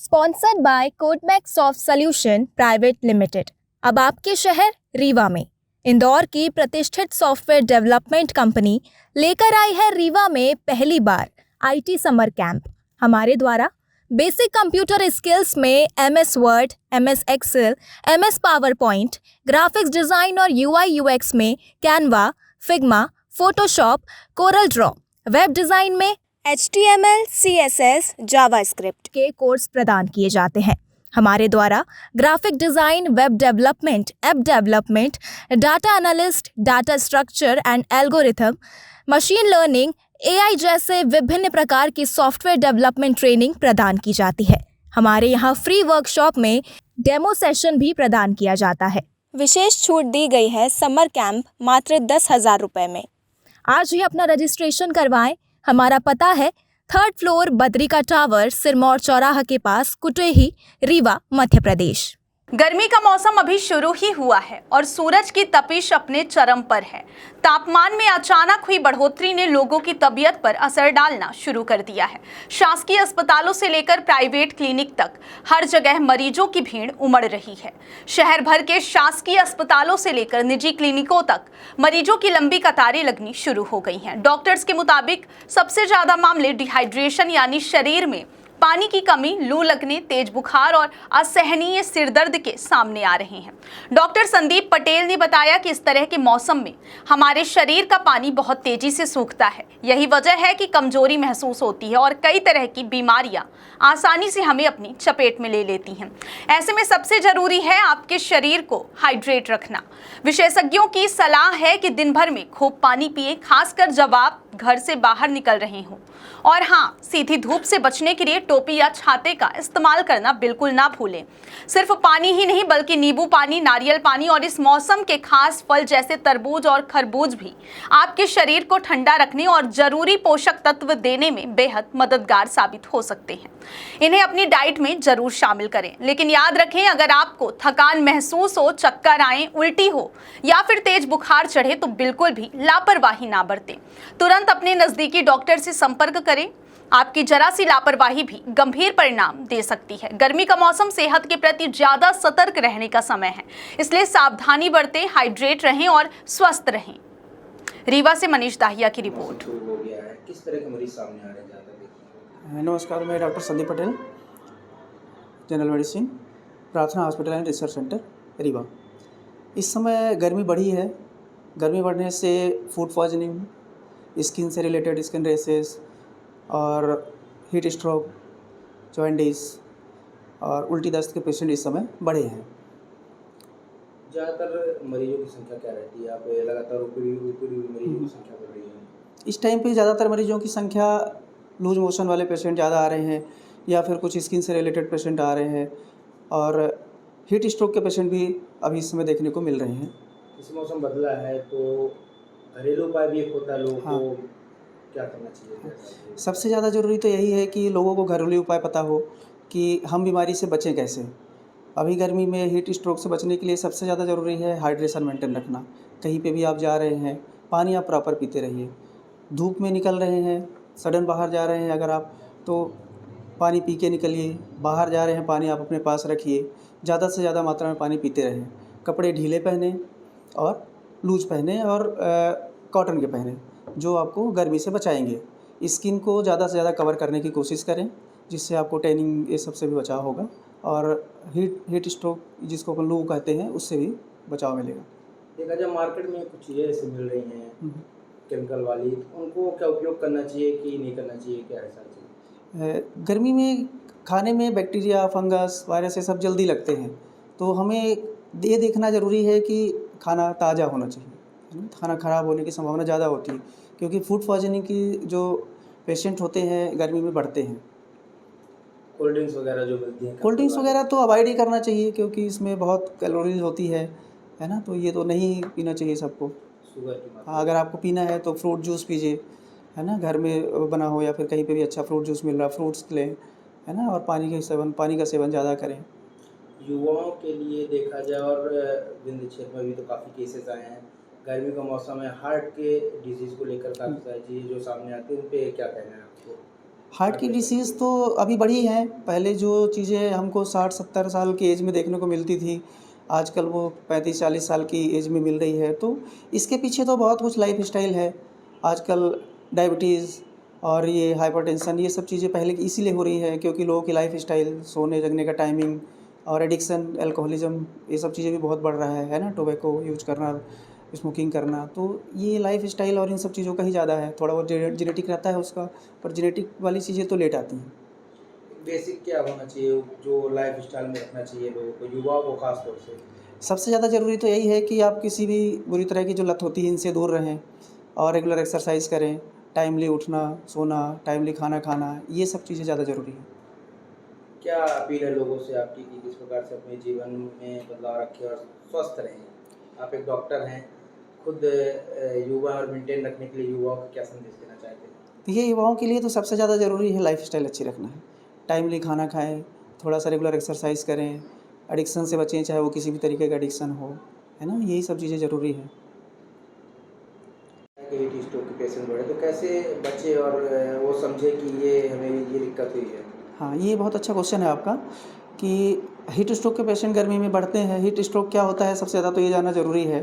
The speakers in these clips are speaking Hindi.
Sponsored by Codemax soft solution private limited. अब आपके शहर रीवा में इंदौर की प्रतिष्ठित सॉफ्टवेयर डेवलपमेंट कंपनी लेकर आई है रीवा में पहली बार आईटी समर कैंप। हमारे द्वारा बेसिक कंप्यूटर स्किल्स में MS Word, MS Excel, MS PowerPoint, graphics design और UI UX में Canva, Figma, Photoshop, Corel Draw, web design में HTML, CSS, जावास्क्रिप्ट के कोर्स प्रदान किए जाते हैं। हमारे द्वारा graphic design, web development, app development, data analyst, data structure and algorithm, machine learning, AI जैसे विभिन्न प्रकार की सॉफ्टवेयर डेवलपमेंट ट्रेनिंग प्रदान की जाती है। हमारे यहाँ फ्री वर्कशॉप में डेमो सेशन भी प्रदान किया जाता है। विशेष छूट दी गई है समर कैंप मात्र 10,000 रुपये में। आज ही अपना रजिस्ट्रेशन करवाएं। हमारा पता है 3rd floor Badrika tower, Sirmaur चौराहा के पास, कुटेही, रीवा, मध्य प्रदेश। गर्मी का मौसम अभी शुरू ही हुआ है और सूरज की तपिश अपने चरम पर है। तापमान में अचानक हुई बढ़ोतरी ने लोगों की तबीयत पर असर डालना शुरू कर दिया है। शासकीय अस्पतालों से लेकर प्राइवेट क्लिनिक तक हर जगह मरीजों की भीड़ उमड़ रही है। शहर भर के शासकीय अस्पतालों से लेकर निजी क्लिनिकों तक मरीजों की लंबी कतारें लगनी शुरू हो गई हैं। डॉक्टर्स के मुताबिक सबसे ज्यादा मामले डिहाइड्रेशन यानी शरीर में पानी की कमी, लू लगने, तेज बुखार और असहनीय सिरदर्द के सामने आ रहे हैं। डॉक्टर संदीप पटेल ने बताया कि इस तरह के मौसम में हमारे शरीर का पानी बहुत तेजी से सूखता है। यही वजह है कि कमजोरी महसूस होती है और कई तरह की बीमारियां आसानी से हमें अपनी चपेट में ले लेती हैं। ऐसे में सबसे जरूरी है आपके शरीर को हाइड्रेट रखना। विशेषज्ञों की सलाह है कि दिन भर में खूब पानी पिए, खासकर जब आप घर से बाहर निकल रहे हों। और हाँ, सीधी धूप से बचने के लिए टोपी या छाते का इस्तेमाल करना बिल्कुल ना भूलें। सिर्फ पानी ही नहीं बल्कि नींबू पानी, नारियल पानी और इस मौसम के खास फल जैसे तरबूज और खरबूज भी आपके शरीर को ठंडा रखने और जरूरी पोषक तत्व देने में बेहद मददगार साबित हो सकते हैं। इन्हें अपनी डाइट में जरूर शामिल करें। लेकिन याद रखें, अगर आपको थकान महसूस हो, चक्कर आए, उल्टी हो या फिर तेज बुखार चढ़े तो बिल्कुल भी लापरवाही ना बरतें। तुरंत अपने नजदीकी डॉक्टर से संपर्क करें। आपकी जरा सी लापरवाही भी गंभीर परिणाम दे सकती है। गर्मी का मौसम सेहत के प्रति ज्यादा सतर्क रहने का समय है, इसलिए सावधानी बरतें, हाइड्रेट रहें और स्वस्थ रहें। रीवा से मनीष दाहिया की रिपोर्ट। किस तरह के मरीज सामने आ रहे हैं? नमस्कार, मैं doctor Sandeep Patel, general medicine, Prarthana hospital and research centre, Rewa. इस समय गर्मी बढ़ी है। गर्मी बढ़ने से फूड पॉइजनिंग, स्किन से रिलेटेड स्किन रेसेस और हीट स्ट्रोक, जॉइंटिस और उल्टी दस्त के पेशेंट इस समय बढ़े हैं। ज़्यादातर मरीजों की संख्या क्या रहती है? आप लगातार मरीजों की संख्या बढ़ रही है। इस टाइम पे ज़्यादातर मरीजों की संख्या लूज मोशन वाले पेशेंट ज़्यादा आ रहे हैं या फिर कुछ स्किन से रिलेटेड पेशेंट आ रहे हैं और हीट स्ट्रोक के पेशेंट भी अभी इस समय देखने को मिल रहे हैं। इस मौसम बदला है तो घरेलू उपाय भी एक होता है, लोगों को क्या करना चाहिए? सबसे ज़्यादा ज़रूरी तो यही है कि लोगों को घरेलू उपाय पता हो कि हम बीमारी से बचें कैसे। अभी गर्मी में हीट स्ट्रोक से बचने के लिए सबसे ज़्यादा ज़रूरी है हाइड्रेशन मेंटेन रखना। कहीं पे भी आप जा रहे हैं, पानी आप प्रॉपर पीते रहिए। धूप में निकल रहे हैं, सडन बाहर जा रहे हैं अगर आप, तो पानी पी के निकलिए। बाहर जा रहे हैं, पानी आप अपने पास रखिए। ज़्यादा से ज़्यादा मात्रा में पानी पीते रहें। कपड़े ढीले पहने और लूज पहने और कॉटन के पहने, जो आपको गर्मी से बचाएंगे। स्किन को ज़्यादा से ज़्यादा कवर करने की कोशिश करें, जिससे आपको टैनिंग ये सब से भी बचाव होगा और हीट स्ट्रोक जिसको अपन लू कहते हैं उससे भी बचाव मिलेगा। देखा जाए मार्केट में कुछ चीज़ें ऐसे मिल रही हैं केमिकल वाली, उनको क्या उपयोग करना चाहिए कि नहीं करना चाहिए, क्या ऐसा चाहिए? गर्मी में खाने में बैक्टीरिया, फंगस, वायरस ये सब जल्दी लगते हैं, तो हमें ये देखना ज़रूरी है कि खाना ताज़ा होना चाहिए। खाना ख़राब होने की संभावना ज़्यादा होती है क्योंकि फूड पॉइजनिंग की जो पेशेंट होते हैं गर्मी में बढ़ते हैं। कोल्ड ड्रिंक्स वगैरह जो मिलती हैं, कोल्ड ड्रिंक्स वगैरह तो अवॉइड ही करना चाहिए क्योंकि इसमें बहुत कैलोरीज होती है ना, तो ये तो नहीं पीना चाहिए सबको। शुगर की मात्रा। हाँ, अगर आपको पीना है तो फ्रूट जूस पीजिए, है ना, घर में बना हो या फिर कहीं पे भी अच्छा फ्रूट जूस मिल रहा है, फ्रूट्स लें, है ना, और पानी का सेवन ज़्यादा करें। युवाओं के लिए देखा जाए और विंध्य क्षेत्र में भी तो काफ़ी केसेस आए हैं। गर्मी का मौसम है, हार्ट के डिजीज़ को लेकर काफ़ी सारी चीज़ें जो सामने आती हैं, उन पे क्या कहना है आपको? हार्ट की डिसीज़ तो अभी बढ़ी हैं। पहले जो चीज़ें हमको 60-70 साल की एज में देखने को मिलती थी, आजकल वो 35-40 साल की एज में मिल रही है। तो इसके पीछे तो बहुत कुछ लाइफ़स्टाइल है। आजकल डायबिटीज़ और ये हाइपरटेंशन, ये सब चीज़ें पहले की इसीलिए हो रही है क्योंकि लोगों की लाइफ़स्टाइल, सोने जगने का टाइमिंग और एडिक्शन, अल्कोहलिज़्म, ये सब चीज़ें भी बहुत बढ़ रहा है ना? टोबैको यूज़ करना, स्मोकिंग करना, तो ये लाइफ़स्टाइल और इन सब चीज़ों का ही ज़्यादा है। थोड़ा बहुत जेनेटिक रहता है उसका, पर जेनेटिक वाली चीज़ें तो लेट आती हैं। बेसिक क्या होना चाहिए जो लाइफस्टाइल में रखना चाहिए लोगों को, युवाओं को खास तौर से? सबसे ज़्यादा ज़रूरी तो यही है कि आप किसी भी बुरी तरह की जो लत होती है इनसे दूर रहें और रेगुलर एक्सरसाइज करें, टाइमली उठना, सोना, टाइमली खाना खाना, ये सब चीज़ें ज़्यादा ज़रूरी हैं। क्या अपील है लोगों से आपकी कि किस प्रकार से अपने जीवन में बदलाव रखें और स्वस्थ रहें? आप एक डॉक्टर हैं, खुद युवा और मेंटेन रखने के लिए युवाओं को क्या संदेश देना चाहते हैं? तो ये युवाओं के लिए तो सबसे ज़्यादा ज़रूरी है लाइफ़स्टाइल अच्छी रखना है। टाइमली खाना खाएँ, थोड़ा-सा रेगुलर एक्सरसाइज करें, एडिक्शन से बचें, चाहे वो किसी भी तरीके का एडिक्शन हो, है ना? यही सब चीज़ें ज़रूरी है। कि हीट स्ट्रोक के पेशेंट बढ़े तो कैसे बचे और वो समझे कि ये हमें ये दिक्कत हुई है? हाँ, ये बहुत अच्छा क्वेश्चन है आपका कि हीट स्ट्रोक के पेशेंट गर्मी में बढ़ते हैं। हीट स्ट्रोक क्या होता है, सबसे ज़्यादा तो ये जानना ज़रूरी है।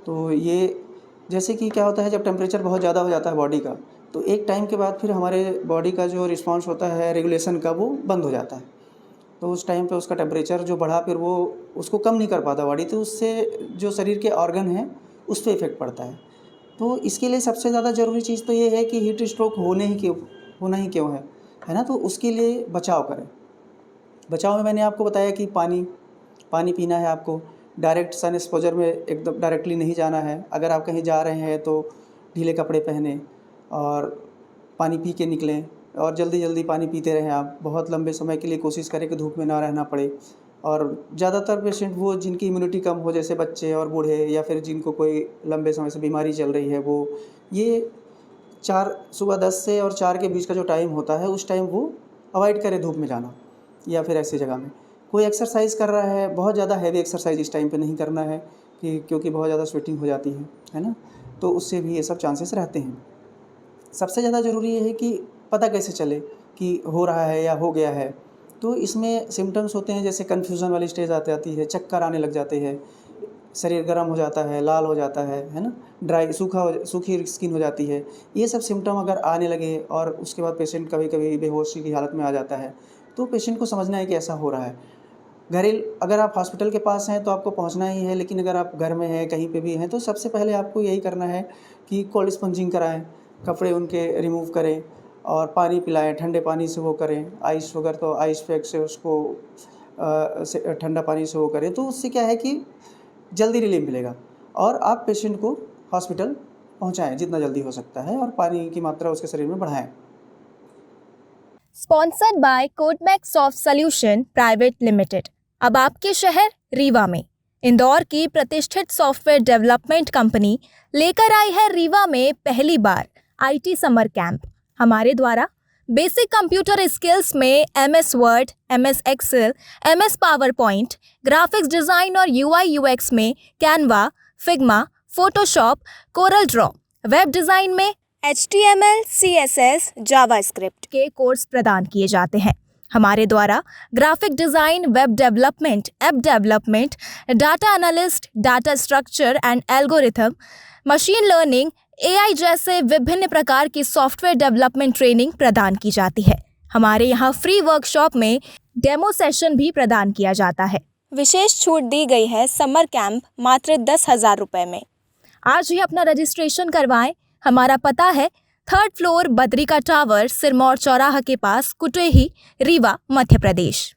तो ये जैसे कि क्या होता है, जब टेम्परेचर बहुत ज़्यादा हो जाता है बॉडी का, तो एक टाइम के बाद फिर हमारे बॉडी का जो रिस्पॉन्स होता है रेगुलेशन का, वो बंद हो जाता है। तो उस टाइम पे उसका टेम्परेचर जो बढ़ा, फिर वो उसको कम नहीं कर पाता बॉडी, तो उससे जो शरीर के ऑर्गन हैं, उस पे इफ़ेक्ट पड़ता है। तो इसके लिए सबसे ज़्यादा ज़रूरी चीज़ तो ये है कि हीट स्ट्रोक होना ही क्यों है ना? तो उसके लिए बचाव करें। बचाव में मैंने आपको बताया कि पानी पीना है आपको, डायरेक्ट सन एक्सपोज़र में एकदम डायरेक्टली नहीं जाना है। अगर आप कहीं जा रहे हैं तो ढीले कपड़े पहनें और पानी पी के निकलें और जल्दी-जल्दी पानी पीते रहें आप। बहुत लंबे समय के लिए कोशिश करें कि धूप में ना रहना पड़े। और ज़्यादातर पेशेंट वो जिनकी इम्यूनिटी कम हो, जैसे बच्चे और बूढ़े, या फिर जिनको कोई लंबे समय से बीमारी चल रही है, वो ये 4 सुबह 10 से और 4 के बीच का जो टाइम होता है, उस टाइम वो अवॉइड करें धूप में जाना या फिर ऐसी जगह में। कोई एक्सरसाइज़ कर रहा है, बहुत ज़्यादा हैवी एक्सरसाइज़ इस टाइम पे नहीं करना है कि क्योंकि बहुत ज़्यादा स्वेटिंग हो जाती है ना? तो उससे भी ये सब चांसेस रहते हैं। सबसे ज़्यादा ज़रूरी ये है कि पता कैसे चले कि हो रहा है या हो गया है। तो इसमें सिम्पटम्स होते हैं, जैसे कन्फ्यूज़न वाली स्टेज आती है, चक्कर आने लग जाते हैं, शरीर गर्म हो जाता है, लाल हो जाता है ना? सूखी स्किन हो जाती है। ये सब सिम्पटम अगर आने लगे और उसके बाद पेशेंट कभी-कभी बेहोशी की हालत में आ जाता है, तो पेशेंट को समझना है कि ऐसा हो रहा है। अगर आप हॉस्पिटल के पास हैं तो आपको पहुंचना ही है, लेकिन अगर आप घर में हैं, कहीं पे भी हैं, तो सबसे पहले आपको यही करना है कि कोल्ड स्पंजिंग कराएँ, कपड़े उनके रिमूव करें और पानी पिलाएँ, ठंडे पानी से वो करें। आइस वगैरह तो आइस पैक से उसको से ठंडा पानी से वो करें, तो उससे क्या है कि जल्दी रिलीफ मिलेगा और आप पेशेंट को हॉस्पिटल पहुंचाएँ जितना जल्दी हो सकता है और पानी की मात्रा उसके शरीर में बढ़ाएँ। Sponsored by Codemax soft solution private limited. अब आपके शहर रीवा में इंदौर की प्रतिष्ठित सॉफ्टवेयर डेवलपमेंट कंपनी लेकर आई है रीवा में पहली बार आईटी समर कैंप। हमारे द्वारा बेसिक कंप्यूटर स्किल्स में MS Word, MS Excel, MS PowerPoint, graphics design और UI/UX में Canva, Figma, Photoshop, Corel Draw, web design में HTML, CSS, जावास्क्रिप्ट के कोर्स प्रदान किए जाते हैं। हमारे द्वारा graphic design, web development, app development, data analyst, data structure and algorithm, machine learning, AI जैसे विभिन्न प्रकार की सॉफ्टवेयर डेवलपमेंट ट्रेनिंग प्रदान की जाती है। हमारे यहाँ फ्री वर्कशॉप में डेमो सेशन भी प्रदान किया जाता है। विशेष छूट दी गई है समर कैंप मात्र 10,000 रुपये में। आज ही अपना रजिस्ट्रेशन करवाएं। हमारा पता है 3rd floor Badrika tower, Sirmaur चौराहा के पास, कुटेही, रीवा, मध्य प्रदेश।